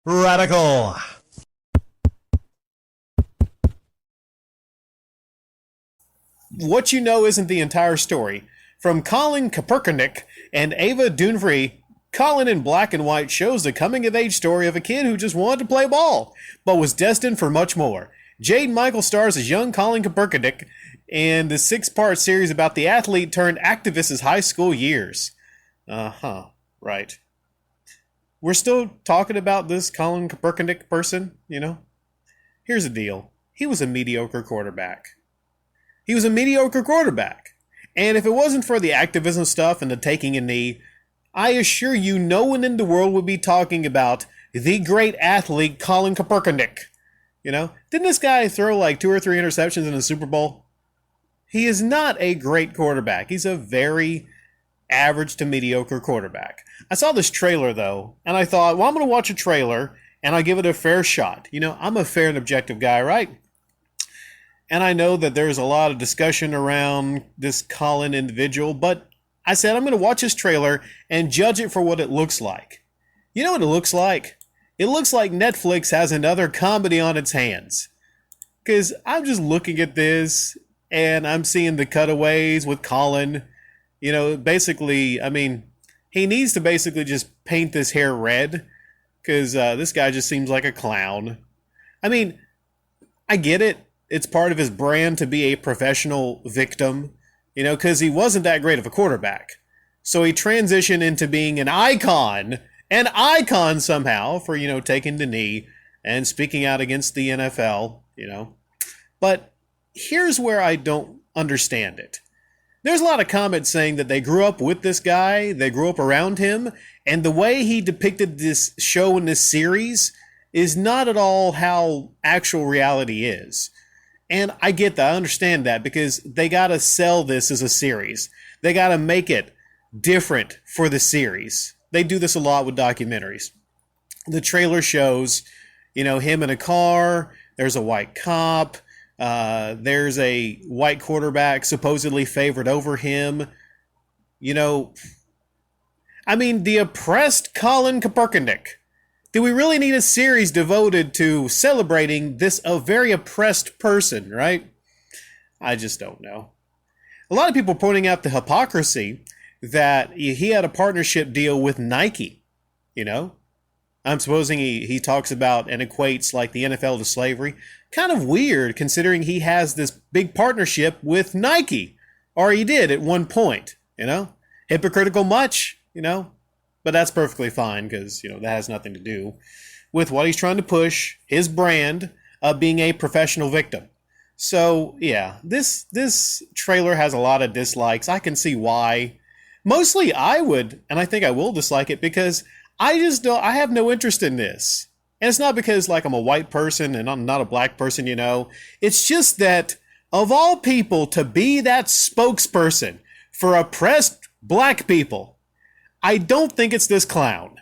Radical. What you know isn't the entire story. From Colin Kaepernick and Ava Dunfree, Colin in Black and White shows the coming-of-age story of a kid who just wanted to play ball, but was destined for much more. Jade Michael stars as young Colin Kaepernick in the six-part series about the athlete turned activist's high school years. Right. We're still talking about this Colin Kaepernick person, you know? Here's the deal. He was a mediocre quarterback. He was a mediocre quarterback. And if it wasn't for the activism stuff and the taking a knee, I assure you no one in the world would be talking about the great athlete Colin Kaepernick. You know, didn't this guy throw like 2 or 3 interceptions in the Super Bowl? He is not a great quarterback. He's a very average to mediocre quarterback. I saw this trailer though, and I thought, well, I'm going to watch a trailer and I'll give it a fair shot. You know, I'm a fair and objective guy, right? And I know that there's a lot of discussion around this Colin individual, but I said I'm going to watch this trailer and judge it for what it looks like. You know what it looks like? It looks like Netflix has another comedy on its hands. Because I'm just looking at this and I'm seeing the cutaways with Colin. You know, basically, I mean, he needs to basically just paint this hair red because this guy just seems like a clown. I mean, I get it. It's part of his brand to be a professional victim, you know, because he wasn't that great of a quarterback. So he transitioned into being an icon somehow for, you know, taking the knee and speaking out against the NFL, you know. But here's where I don't understand it. There's a lot of comments saying that they grew up with this guy, they grew up around him, and the way he depicted this show in this series is not at all how actual reality is. And I get that, I understand that, because they gotta sell this as a series. They gotta make it different for the series. They do this a lot with documentaries. The trailer shows, you know, him in a car, there's a white cop, there's a white quarterback supposedly favored over him. You know, I mean, the oppressed Colin Kaepernick. Do we really need a series devoted to celebrating this a very oppressed person, right? I just don't know. A lot of people pointing out the hypocrisy that he had a partnership deal with Nike, you know? I'm supposing he talks about and equates like the NFL to slavery. Kind of weird considering he has this big partnership with Nike. Or he did at one point, you know? Hypocritical much, you know? But that's perfectly fine because, you know, that has nothing to do with what he's trying to push, his brand of being a professional victim. So, yeah, this trailer has a lot of dislikes. I can see why. Mostly I would, and I think I will dislike it because I have no interest in this. And it's not because, like, I'm a white person and I'm not a black person, you know. It's just that, of all people, to be that spokesperson for oppressed black people, I don't think it's this clown.